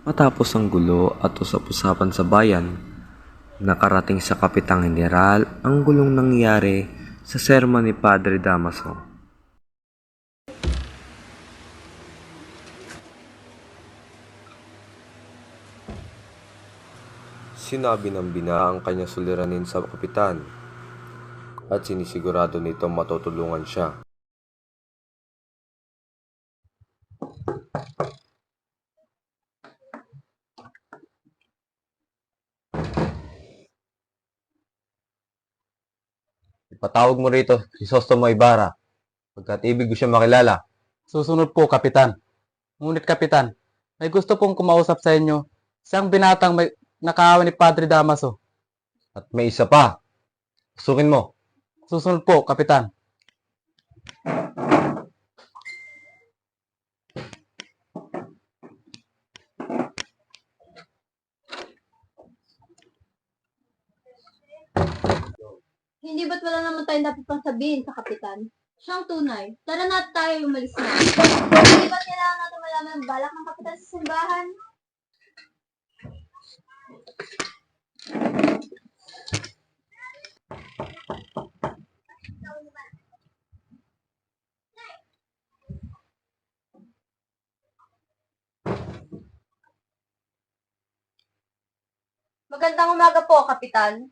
Matapos ang gulo at usap-usapan sa bayan, nakarating sa Kapitang Heneral ang gulong nangyari sa sermon ni Padre Damaso. Sinabi ng bina ang kanyang suliranin sa kapitan at sinisigurado nitong matutulungan siya. Ipatawag mo rito si Sostomo Ibarra, pagkat ibig ko siya makilala. Susunod po, Kapitan. Ngunit, Kapitan, may gusto pong kumausap sa inyo, isang binatang may nakaawa ni Padre Damaso. At may isa pa, pasukin mo. Susunod po, Kapitan. Hindi ba't wala naman tayong dapat pang sabihin sa kapitan? Siyang tunay. Tara na at tayo umalis na. Hindi ba't kailangan natin malaman ang balak ng kapitan sa simbahan? Magandang umaga po, kapitan.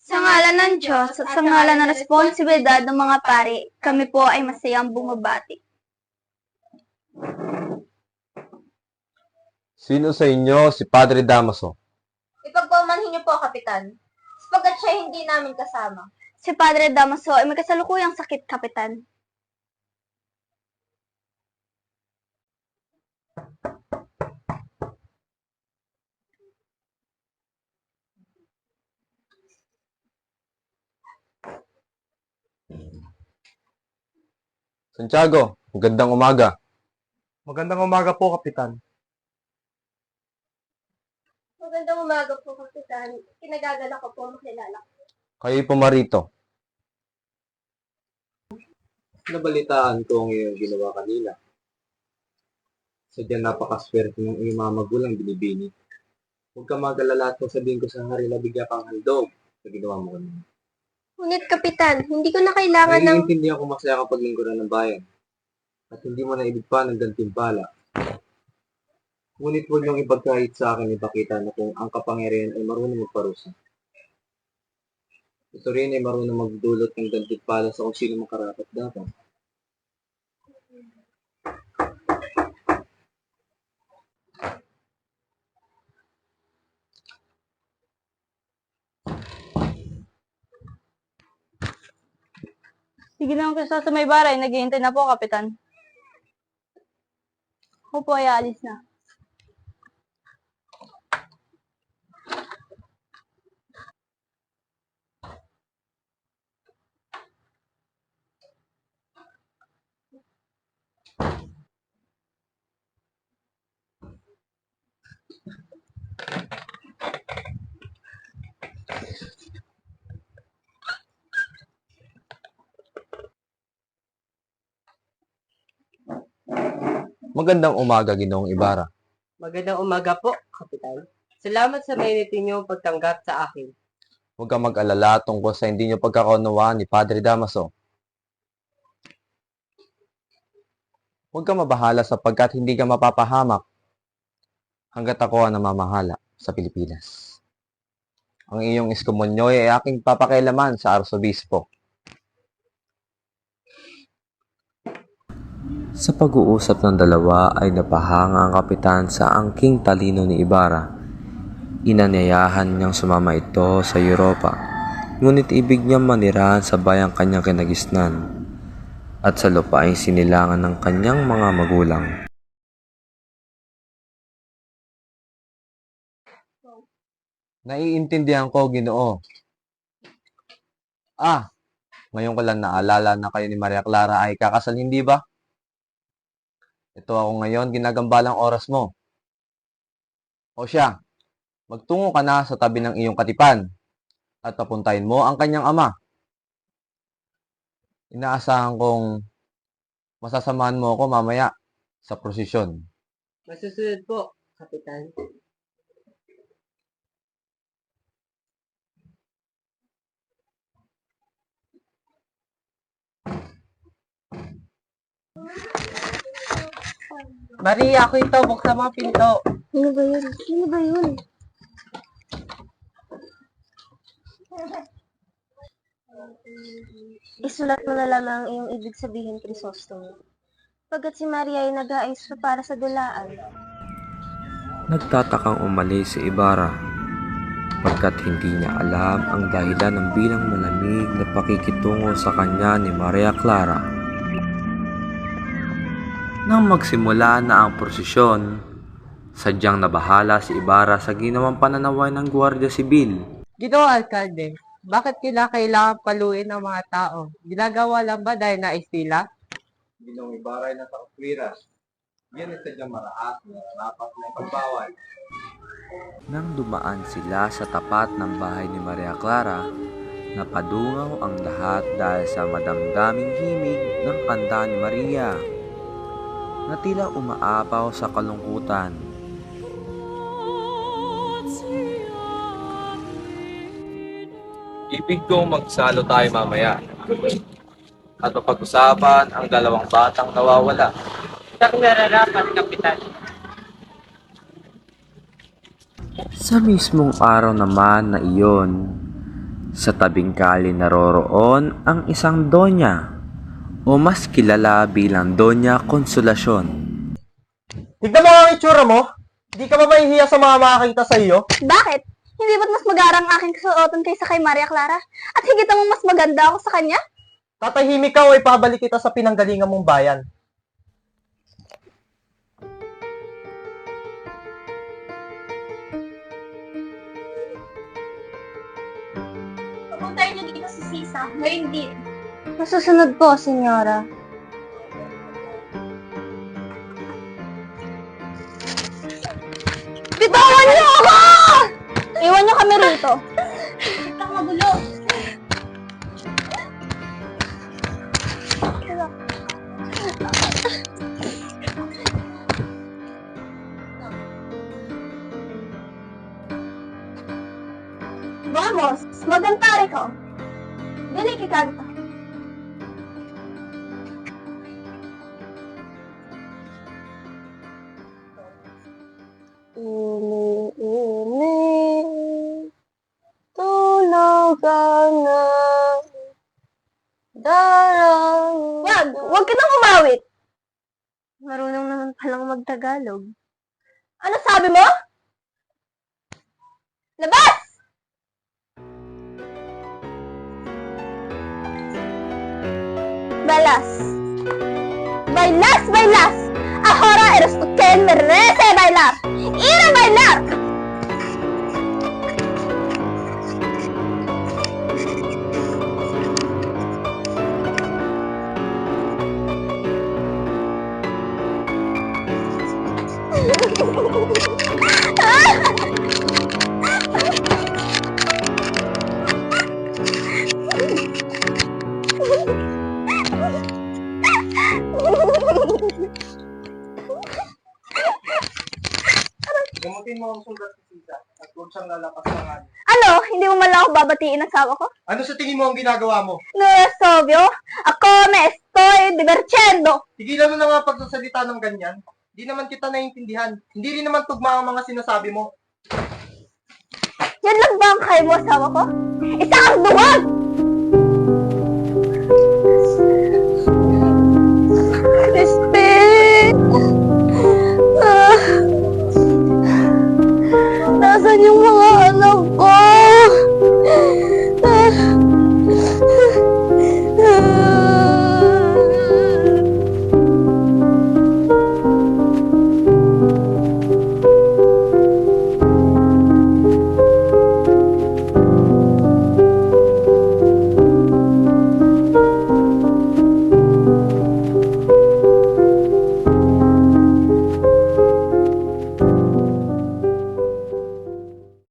Sa ngalan ng Diyos at sa ngalan ng responsibilidad ng mga pari, kami po ay masayang bumabati. Sino sa inyo si Padre Damaso? Ipagpamanhin niyo po, kapitan. Sapagat siya hindi namin kasama. Si Padre Damaso ay may kasalukuyang sakit, Kapitan. Santiago, magandang umaga. Magandang umaga po, Kapitan. Magandang umaga po, kapitan. Kinagagala ko po makilala. Kayo'y pumarito. Nabalitaan ko ang iyong ginawa kanina. Sadyang napakaswerte ng iyong mga magulang binibini. Huwag ka mag-alala at sabihin ko sa hari na bigyan kang handog sa ginawa mo kanina. Ngunit, kapitan, hindi ko na kailangan ng... Naiintindihan ko masaya kang paglingkuran ng bayan at hindi mo na ibig pa ng gantimpala. Ngunit huwag niyong ipagkahit sa akin ipakita na kung ang kapangyarihan ay marunong magparusa. Ito rin ay marunong magdulot ng gantimpala sa kung sino makarapat dapat. Sige naman kasi sa may baray, naghihintay na po, Kapitan. Ako po ay aalis na. Magandang umaga, Ginoong Ibarra. Magandang umaga po, Kapitan. Salamat sa mainit ninyong pagtanggap sa akin. Huwag kang mag-alala tungkol sa hindi niyo pagkakaunawaan ni Padre Damaso. Huwag kang mabahala sapagkat hindi ka mapapahamak hanggat ako ang namamahala sa Pilipinas. Ang iyong iskomunyoy ay aking papakailaman sa arsobispo. Sa pag-uusap ng dalawa ay napahanga ang kapitan sa angking talino ni Ibarra. Inanyayahan niyang sumama ito sa Europa, ngunit ibig niyang manirahan sa bayang kanyang kinagisnan at sa lupaing sinilangan ng kanyang mga magulang. Naiintindihan ko, Ginoo. Ngayon ko lang naalala na kayo ni Maria Clara ay kakasal, hindi ba? Ito ako ngayon, ginagambalang oras mo. O siya, magtungo ka na sa tabi ng iyong katipan at papuntahin mo ang kanyang ama. Inaasahan kong masasamahan mo ako mamaya sa prosesyon. Masusunod po, Kapitan. Maria, ako ito. Buksan mo ang pinto. Sino ba yun? Sino ba yun? Isulat mo na lamang ang iyong ibig sabihin, Crisostomo. Pagkat si Maria ay nag-aayos pa para sa dulaan. Nagtatakang umalis si Ibarra pagkat hindi niya alam ang dahilan ng bilang malamig na pakikitungo sa kanya ni Maria Clara. Nang magsimula na ang prosesyon, sadyang nabahala si Ibarra sa ginawang pananaway ng Gwardiya Sibil. Ginoong Alkalde, bakit kailangan paluin ang mga tao? Ginagawa lang ba dahil nais nila? Ginong Ibarra ay nasa katwiran. Yan ay sadyang maraat na rapat na ipagbawal. Nang dumaan sila sa tapat ng bahay ni Maria Clara, napadungaw ang lahat dahil sa madamdaming himig ng kanta ni Maria na tila umaapaw sa kalungkutan. Ibig kong magsalo tayo mamaya. At mapag-usapan ang dalawang batang nawawala. Siyang nararapat, Kapitan. Sa mismong araw naman na iyon, sa tabing kali naroroon ang isang donya o mas kilala bilang Donya Konsolasyon. Tignan mo ang itsura mo. Hindi ka ba mahihiya sa mga makakita sa iyo? Bakit? Hindi ba't mas magarang aking kasuotan kaysa kay Maria Clara? At higit namang mas maganda ako sa kanya? Tatahimik ka o ipabalik kita sa pinanggalingan mong bayan. Pupuntahin niyo dito si Sisa. Ngayon din. Masusunod po, Senyora. Bitawan niyo ako! Iwan niyo kami rito. Ang magulo. Vamos, magantari ko. Dili kikanta. Umi-umi, tulog ka na. Darang. Wag ka nang umawit. Marunong naman palang magtagalog. Ano sabi mo? Labas! Balas. Bailas, bailas. Ahora eres tú quien merece bailar. Ir a bailar. Gamutin mo ang sugat si Sisa at huwag siyang lalakas ng ano. Ano? Hindi mo man lang ako babatiin ang asawa ko? Ano sa tingin mo ang ginagawa mo? No es obvio. Ako me estoy divirtiendo. Tigilan mo na nga pagsasalita ng ganyan. Hindi naman kita naiintindihan. Hindi rin naman tugma ang mga sinasabi mo. Yan lang ba ang kaya mo asawa ko? Isa kang duwag!